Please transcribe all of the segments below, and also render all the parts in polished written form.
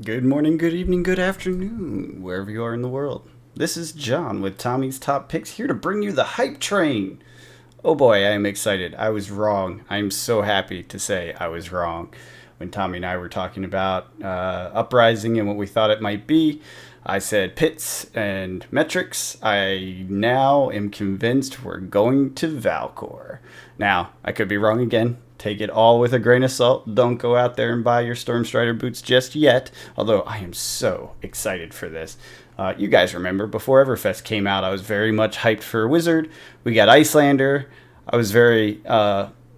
Good morning, good evening, good afternoon, wherever you are in the world. This is John with Tommy's Top Picks here to bring you the hype train. Oh boy, I am excited. I was wrong. I'm so happy to say I was wrong. When Tommy and I were talking about Uprising and what we thought it might be, I said Pits and Metrics. I now am convinced we're going to Valcor. Now, I could be wrong again. Take it all with a grain of salt. Don't go out there and buy your Stormstrider boots just yet. Although I am so excited for this. You guys remember, before Everfest came out, I was very much hyped for Wizard. We got Icelander. I was very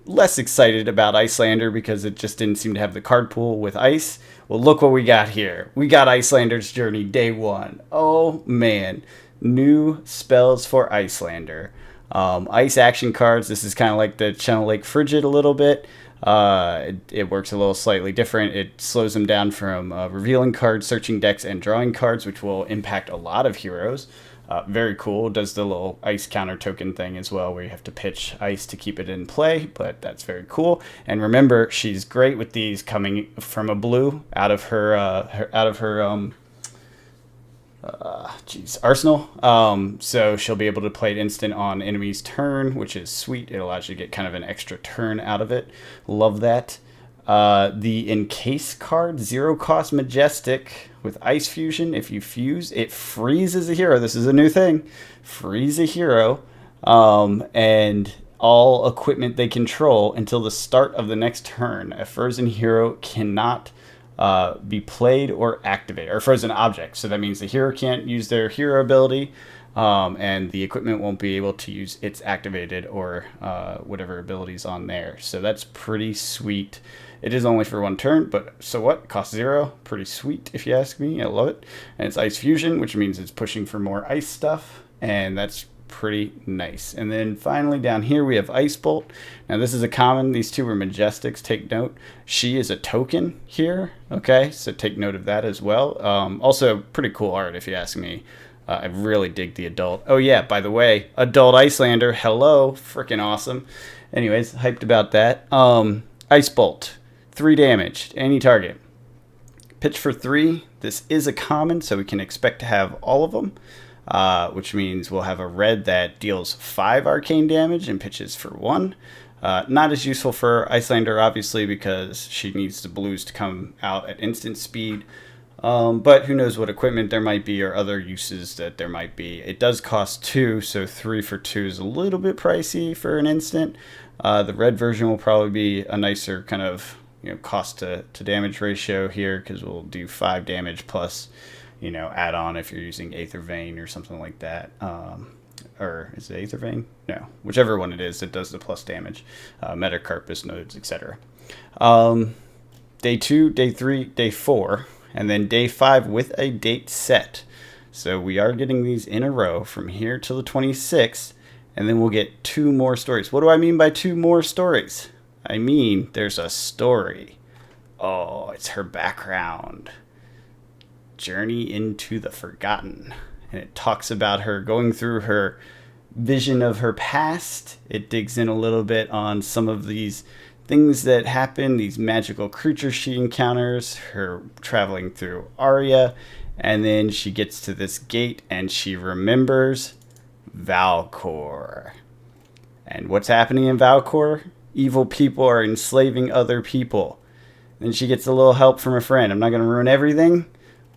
less excited about Icelander because it just didn't seem to have the card pool with Ice. Well, look what we got here. We got Icelander's Journey day one. Oh, man. New spells for Icelander. Ice action cards. This is kind of like the Channel Lake Frigid a little bit. It works a little slightly different. It slows them down from revealing cards, searching decks, and drawing cards, which will impact a lot of heroes. Very cool. Does the little ice counter token thing as well, where you have to pitch ice to keep it in play, but that's very cool. And remember, she's great with these coming from a blue out of her arsenal. So she'll be able to play it instant on enemy's turn, which is sweet. It allows you to get kind of an extra turn out of it. Love that. The Encase card, 0 cost Majestic with Ice Fusion. If you fuse, it freezes a hero. This is a new thing. Freeze a hero, and all equipment they control until the start of the next turn. A frozen hero cannot be played or activated, or frozen object. So that means the hero can't use their hero ability, and the equipment won't be able to use its activated or whatever abilities on there. So that's pretty sweet. It is only for one turn, but so what? Cost 0. Pretty sweet, if you ask me. I love it. And it's Ice Fusion, which means it's pushing for more ice stuff, and that's pretty nice. And then finally down here we have Ice Bolt. Now this is a common. These two were Majestics. Take note. She is a token here. Okay, so take note of that as well. Also, pretty cool art, if you ask me. I really dig the adult. Oh yeah, by the way, adult Icelander. Hello, freaking awesome. Anyways, hyped about that. Ice Bolt, 3 damage to any target. Pitch for 3. This is a common, so we can expect to have all of them. Which means we'll have a red that deals 5 arcane damage and pitches for 1. Not as useful for Icelander, obviously, because she needs the blues to come out at instant speed. But who knows what equipment there might be or other uses that there might be. It does cost 2, so 3 for 2 is a little bit pricey for an instant. The red version will probably be a nicer kind of cost to damage ratio here, because we'll do 5 damage plus add on if you're using Aether Vein or something like that. Or is it Aether Vein? No, whichever one it is that does the plus damage. Metacarpus nodes, etc. Day 2, day 3, day 4, and then day 5 with a date set. So we are getting these in a row from here till the 26th, and then we'll get 2 more stories. What do I mean by 2 more stories? I mean, there's a story. Oh, it's her background. Journey into the Forgotten. And it talks about her going through her vision of her past. It digs in a little bit on some of these things that happen, these magical creatures she encounters, her traveling through Aria, and then she gets to this gate and she remembers Valcor. And what's happening in Valcor? Evil people are enslaving other people. Then she gets a little help from a friend. I'm not going to ruin everything,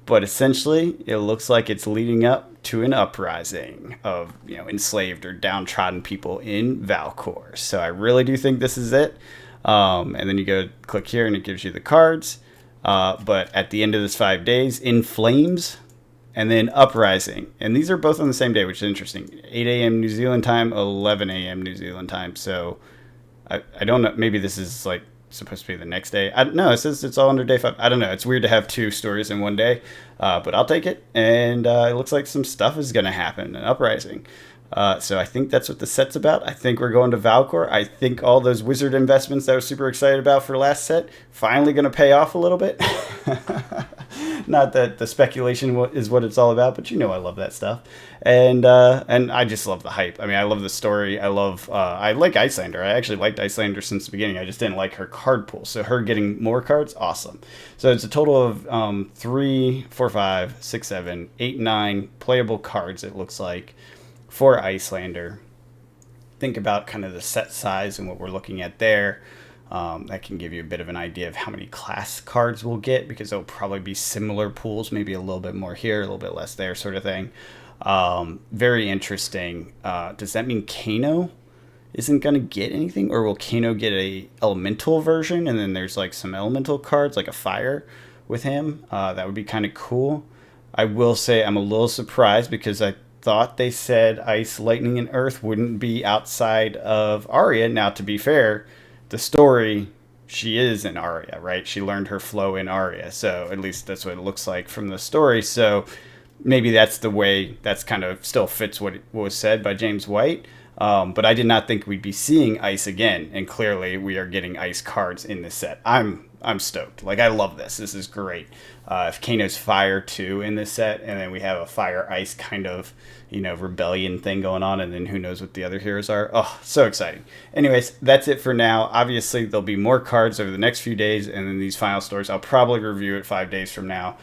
but essentially it looks like it's leading up to an uprising of enslaved or downtrodden people in Valcor. So I really do think this is it. And then you go click here and it gives you the cards. But at the end of this 5 days, In Flames and then Uprising. And these are both on the same day, which is interesting. 8 a.m. New Zealand time, 11 a.m. New Zealand time. So I don't know. Maybe this is like supposed to be the next day. No, it says it's all under day 5. I don't know. It's weird to have 2 stories in one day, but I'll take it. And it looks like some stuff is going to happen, an uprising. So I think that's what the set's about. I think we're going to Valcor. I think all those wizard investments that I was super excited about for last set finally going to pay off a little bit. Not that the speculation is what it's all about, but you know I love that stuff, and I just love the hype. I mean, I love the story. I like Iyslander. I actually liked Iyslander since the beginning. I just didn't like her card pool. So her getting more cards, awesome. So it's a total of 3, 4, 5, 6, 7, 8, 9 playable cards. It looks like for Iyslander. Think about kind of the set size and what we're looking at there. That can give you a bit of an idea of how many class cards we'll get, because there'll probably be similar pools, maybe a little bit more here, a little bit less there, sort of thing. Very interesting. Does that mean Kano isn't going to get anything, or will Kano get a elemental version and then there's like some elemental cards like a fire with him? That would be kind of cool. I will say I'm a little surprised because I thought they said Ice, Lightning, and Earth wouldn't be outside of Arya. Now, to be fair, the story, she is in Arya, right? She learned her flow in Arya, so at least that's what it looks like from the story. So maybe that's the way, that's kind of still fits what was said by James White. But I did not think we'd be seeing Ice again, and clearly we are getting Ice cards in this set. I'm stoked. Like, I love this. This is great. If Kano's fire too in this set, and then we have a fire ice kind of, rebellion thing going on, and then who knows what the other heroes are. Oh, so exciting. Anyways, that's it for now. Obviously, there'll be more cards over the next few days, and then these final stores, I'll probably review it 5 days from now.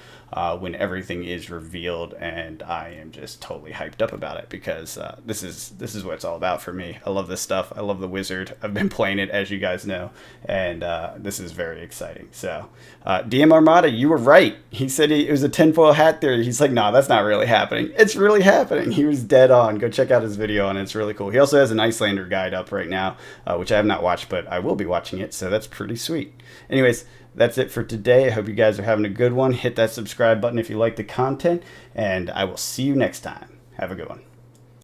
When everything is revealed, and I am just totally hyped up about it because this is what it's all about for me. I love this stuff. I love the Wizard. I've been playing it, as you guys know, and this is very exciting. So, DM Armada, you were right. He said it was a tinfoil hat theory. He's like, no, that's not really happening. It's really happening. He was dead on. Go check out his video on it. It's really cool. He also has an Iyslander guide up right now, which I have not watched, but I will be watching it, so that's pretty sweet. Anyways, that's it for today. I hope you guys are having a good one. Hit that subscribe button if you like the content, and I will see you next time. Have a good one.